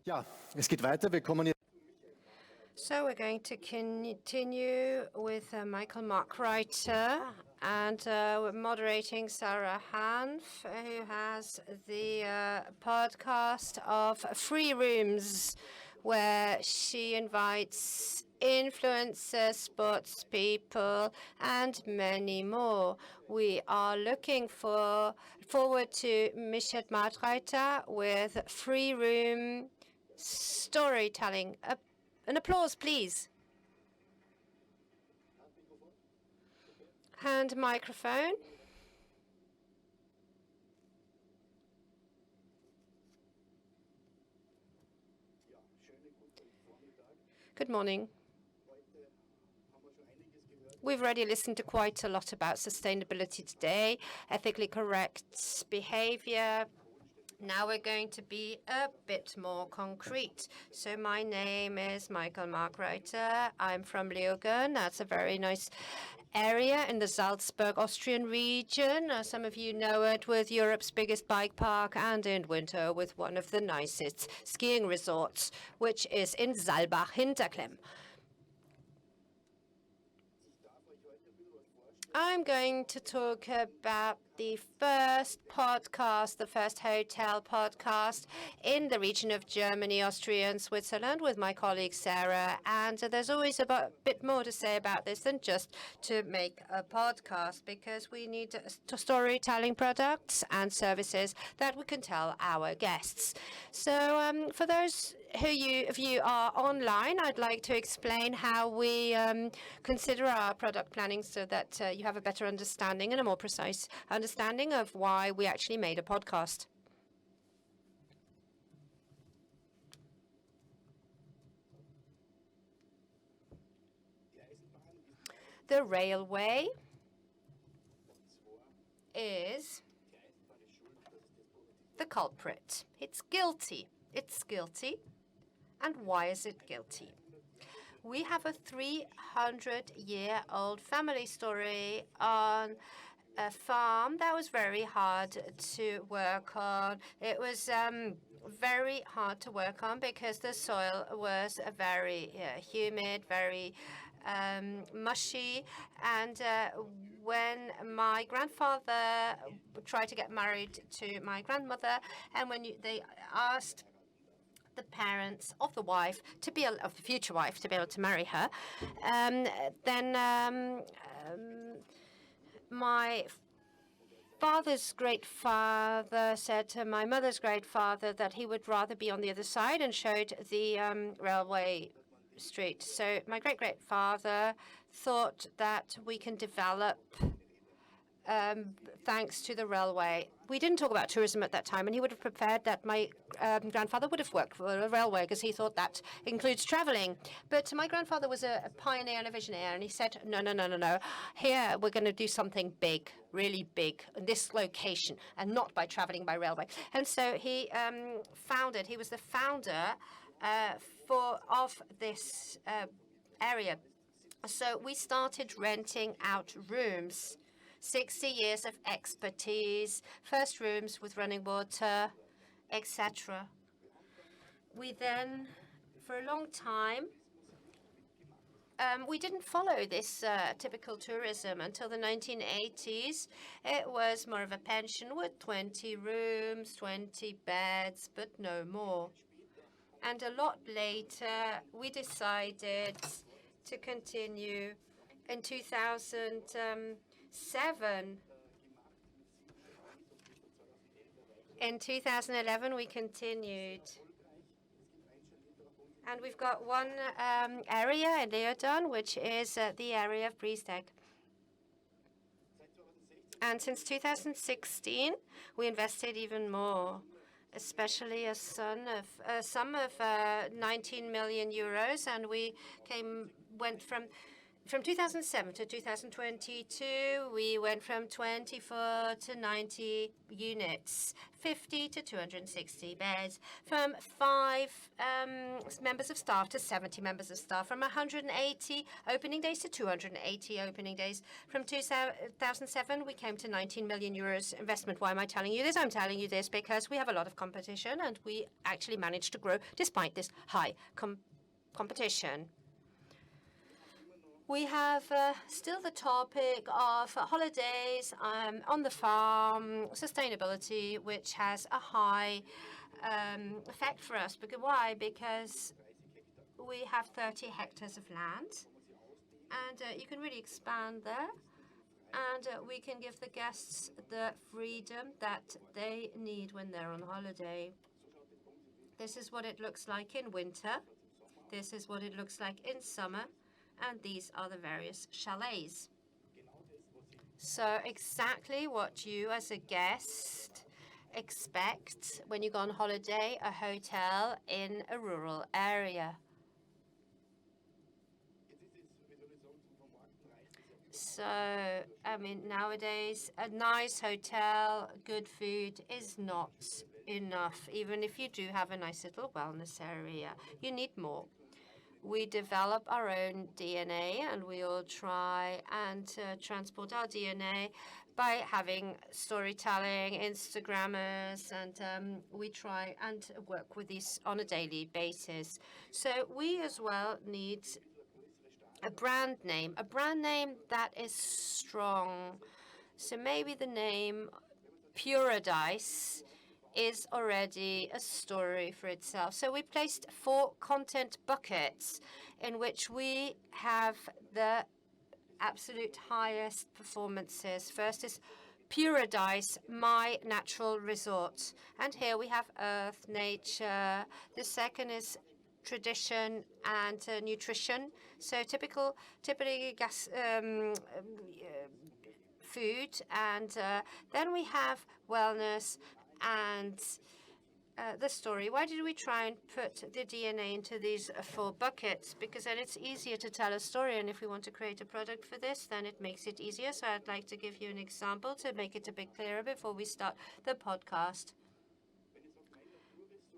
Ja, es geht weiter. Wir kommen jetzt. So we're going to continue with Michael Madreiter, and we're moderating Sarah Hampf, who has the podcast of Free Rooms, where she invites influencers, sports people, and many more. We are looking forward to Michael Madreiter with Free Room storytelling. An applause, please. Hand microphone. Good morning. We've already listened to quite a lot about sustainability today, ethically correct behavior. Now we're going to be a bit more concrete. So my name is Michael Madreiter. I'm from Leogang. That's a very nice area in the Salzburg Austrian region. Some of you know it, with Europe's biggest bike park, and in winter with one of the nicest skiing resorts, which is in Saalbach-Hinterklemm. I'm going to talk about the first podcast, the first hotel podcast in the region of Germany, Austria, and Switzerland with my colleague Sarah. And there's always a bit more to say about this than just to make a podcast, because we need storytelling products and services that we can tell our guests. So for those of you are online, I'd like to explain how we consider our product planning so that you have a better understanding and a more precise understanding of why we actually made a podcast. The railway is the culprit. It's guilty. It's guilty. And why is it guilty? We have a 300-year-old family story on a farm that was very hard to work on. It was very hard to work on because the soil was very humid, very mushy. And when my grandfather tried to get married to my grandmother, and when they asked the parents of the wife of the future wife to be able to marry her, then my father's great father said to my mother's great father that he would rather be on the other side, and showed the railway street. So my great father thought that we can develop thanks to the railway. We didn't talk about tourism at that time, and he would have preferred that my grandfather would have worked for the railway, because he thought that includes traveling. But my grandfather was a pioneer and a visionary, and he said, no. Here, we're going to do something big, really big, in this location, and not by traveling by railway. And so he he was the founder of this area. So we started renting out rooms. 60 years of expertise, first rooms with running water, etc. We then, for a long time, we didn't follow this typical tourism until the 1980s. It was more of a pension with 20 rooms, 20 beds, but no more. And a lot later, we decided to continue in 2007. In 2011, we continued. And we've got one area in Leogang, which is the area of Priesteg. And since 2016, we invested even more, especially a sum of 19 million euros, and we went from from 2007 to 2022, we went from 24 to 90 units, 50 to 260 beds, from 5 members of staff to 70 members of staff, from 180 opening days to 280 opening days. From 2007, we came to 19 million euros investment. Why am I telling you this? I'm telling you this because we have a lot of competition, and we actually managed to grow despite this high competition. We have still the topic of holidays on the farm, sustainability, which has a high effect for us. Why? Because we have 30 hectares of land, and you can really expand there. And we can give the guests the freedom that they need when they're on holiday. This is what it looks like in winter. This is what it looks like in summer. And these are the various chalets. So exactly what you as a guest expect when you go on holiday, a hotel in a rural area. So, I mean, nowadays, a nice hotel, good food is not enough. Even if you do have a nice little wellness area, you need more. We develop our own DNA, and we all try and transport our DNA by having storytelling, Instagrammers, and we try and work with these on a daily basis. So we as well need a brand name that is strong. So maybe the name PURADIES is already a story for itself. So we placed 4 content buckets in which we have the absolute highest performances. First is PURADIES, my natural resort. And here we have earth, nature. The second is tradition and nutrition. So typically food. And then we have wellness and the story. Why did we try and put the DNA into these 4 buckets? Because then it's easier to tell a story, and if we want to create a product for this, then it makes it easier. So I'd like to give you an example to make it a bit clearer before we start the podcast.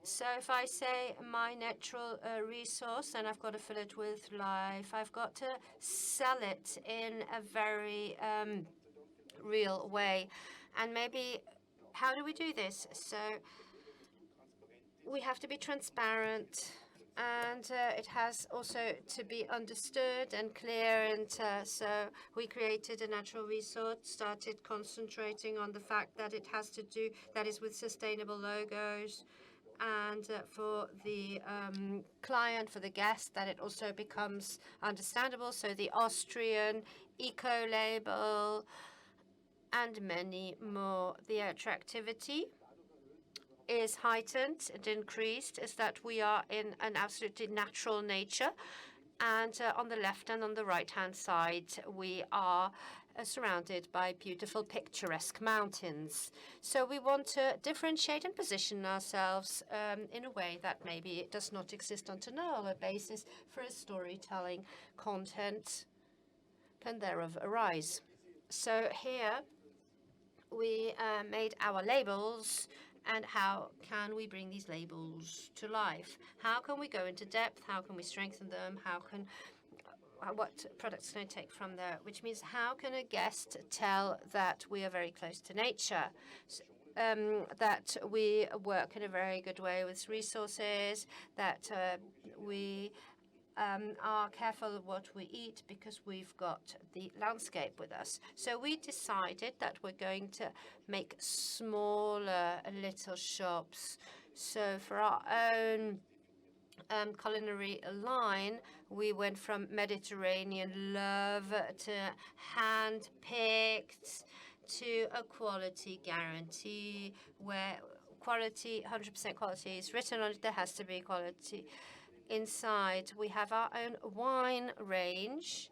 So if I say my natural resource, then I've got to fill it with life. I've got to sell it in a very real way. And maybe, how do we do this? So we have to be transparent, and it has also to be understood and clear. And so we created a natural resort, started concentrating on the fact that it has to do, that is with sustainable logos, and for the client, for the guest, that it also becomes understandable. So the Austrian eco label and many more. The attractivity is heightened and increased, is that we are in an absolutely natural nature. And on the left and on the right-hand side, we are surrounded by beautiful, picturesque mountains. So we want to differentiate and position ourselves in a way that maybe it does not exist on a basis for a storytelling content can thereof arise. So here we made our labels. And how can we bring these labels to life? How can we go into depth? How can we strengthen them? What products can I take from there? Which means, how can a guest tell that we are very close to nature? That we work in a very good way with resources, that we are careful of what we eat because we've got the landscape with us. So we decided that we're going to make smaller little shops. So for our own culinary line, we went from Mediterranean love to hand-picked to a quality guarantee, where quality, 100% quality is written on it. There has to be quality. Inside, we have our own wine range,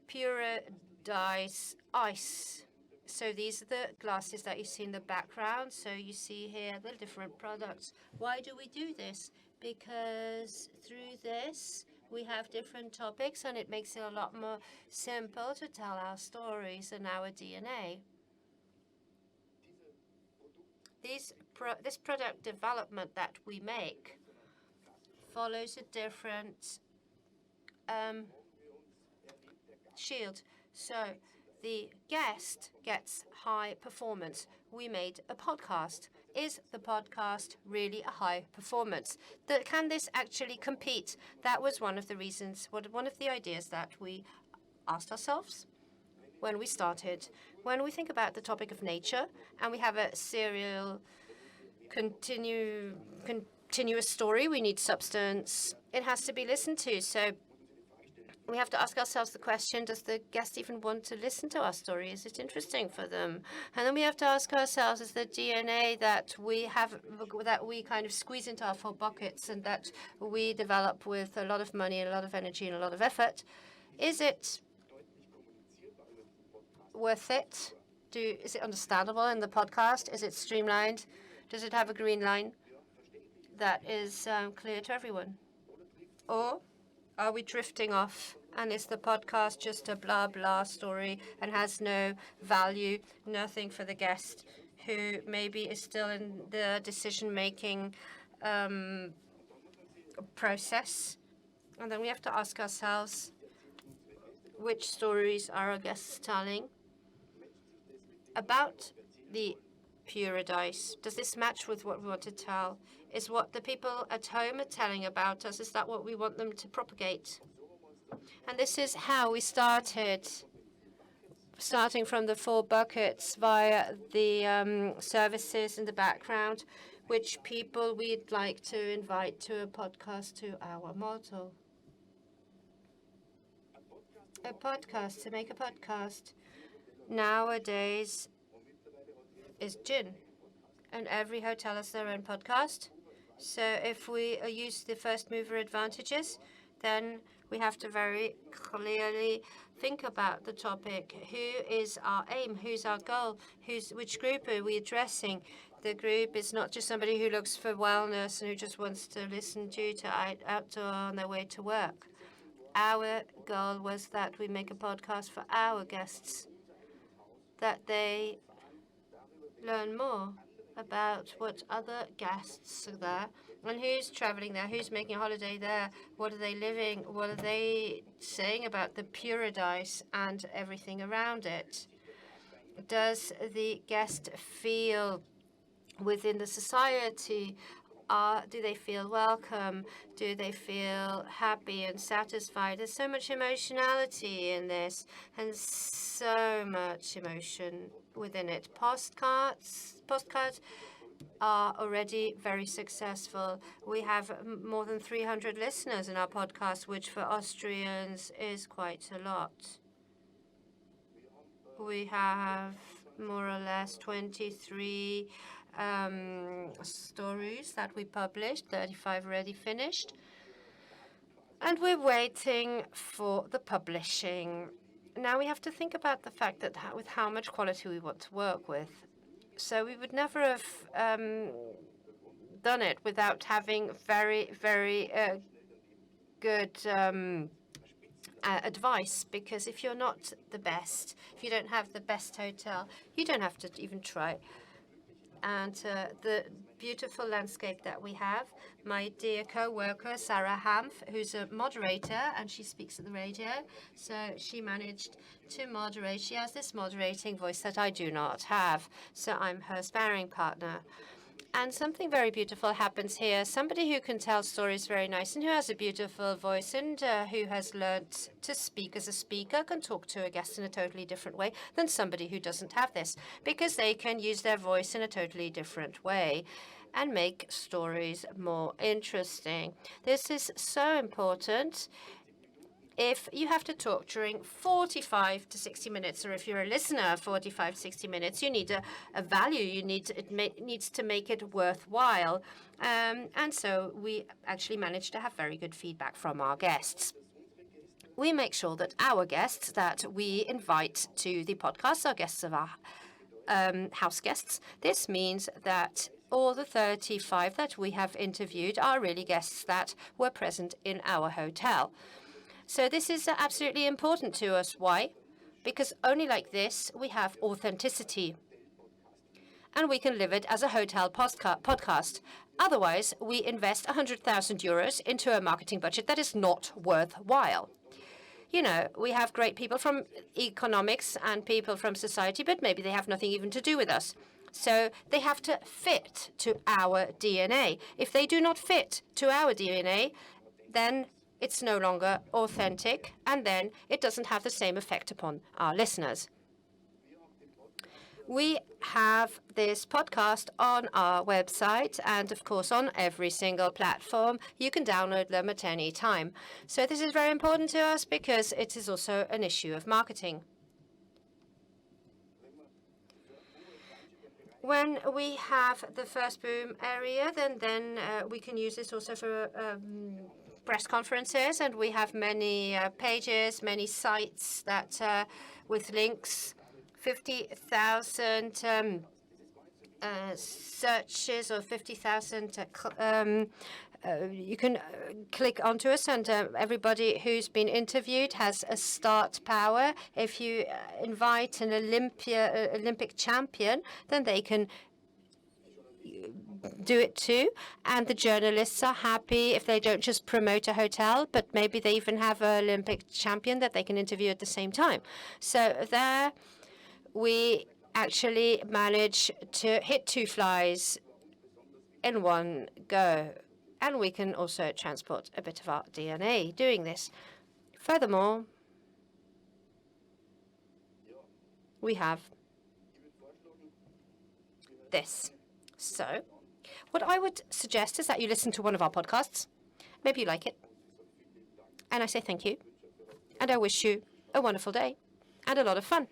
PURADIES Ice. So these are the glasses that you see in the background. So you see here the different products. Why do we do this? Because through this, We have different topics, and it makes it a lot more simple to tell our stories and our DNA. This product development that we make follows a different shield. So the guest gets high performance. We made a podcast. Is the podcast really a high performance? Can this actually compete? That was one of the reasons, one of the ideas that we asked ourselves when we started. When we think about the topic of nature, and we have a serial, continuous story, we need substance. It has to be listened to. So we have to ask ourselves the question, does the guest even want to listen to our story? Is it interesting for them? And then we have to ask ourselves, is the DNA that we have, that we kind of squeeze into our 4 buckets and that we develop with a lot of money and a lot of energy and a lot of effort, is it worth it? Is it understandable in the podcast? Is it streamlined? Does it have a green line that is clear to everyone? Or are we drifting off, and is the podcast just a blah blah story and has no value, nothing for the guest who maybe is still in the decision-making process? And then we have to ask ourselves, which stories are our guests telling about the PURADIES? Does this match with what we want to tell? Is what the people at home are telling about us, is that what we want them to propagate? And this is how we started, starting from the 4 buckets via the services in the background, which people we'd like to invite to a podcast, to our model. A podcast, to make a podcast nowadays is gin. And every hotel has their own podcast. So if we use the first mover advantages, then we have to very clearly think about the topic. Who is our aim? Who's our goal? Which group are we addressing? The group is not just somebody who looks for wellness and who just wants to listen to outdoor on their way to work. Our goal was that we make a podcast for our guests, that they learn more about what other guests are there and who's traveling there, who's making a holiday there, what are they living, what are they saying about the PURADIES and everything around it. Does the guest feel within the society? Do they feel welcome? Do they feel happy and satisfied? There's so much emotionality in this and so much emotion within it. Postcards are already very successful. We have more than 300 listeners in our podcast, which for Austrians is quite a lot. We have more or less 23 stories that we published, 35 already finished. And we're waiting for the publishing. Now we have to think about the fact that with how much quality we want to work with. So we would never have done it without having very, very good advice, because if you're not the best, if you don't have the best hotel, you don't have to even try. And the beautiful landscape that we have, my dear co-worker, Sarah Hampf, who's a moderator, and she speaks at the radio, so she managed to moderate. She has this moderating voice that I do not have, so I'm her sparring partner. And something very beautiful happens here. Somebody who can tell stories very nice and who has a beautiful voice and who has learnt to speak as a speaker can talk to a guest in a totally different way than somebody who doesn't have this, because they can use their voice in a totally different way and make stories more interesting. This is so important. If you have to talk during 45 to 60 minutes, or if you're a listener 45, 60 minutes, you need a value. It needs to make it worthwhile. And so we actually managed to have very good feedback from our guests. We make sure that our guests that we invite to the podcast are guests of house guests. This means that all the 35 that we have interviewed are really guests that were present in our hotel. So this is absolutely important to us. Why? Because only like this we have authenticity. And we can live it as a hotel podcast. Otherwise, we invest 100,000 euros into a marketing budget that is not worthwhile. You know, we have great people from economics and people from society, but maybe they have nothing even to do with us. So they have to fit to our DNA. If they do not fit to our DNA, then it's no longer authentic, and then it doesn't have the same effect upon our listeners. We have this podcast on our website and, of course, on every single platform. You can download them at any time. So this is very important to us because it is also an issue of marketing. When we have the first boom area, then we can use this also for press conferences, and we have many pages, many sites that with links. 50,000 searches or 50,000 you can click onto us, and everybody who's been interviewed has a start power. If you invite an Olympic champion, then they can do it too, and the journalists are happy if they don't just promote a hotel, but maybe they even have an Olympic champion that they can interview at the same time. So there we actually manage to hit two flies in one go. And we can also transport a bit of our DNA doing this. Furthermore, we have this. So what I would suggest is that you listen to one of our podcasts. Maybe you like it. And I say thank you. And I wish you a wonderful day and a lot of fun.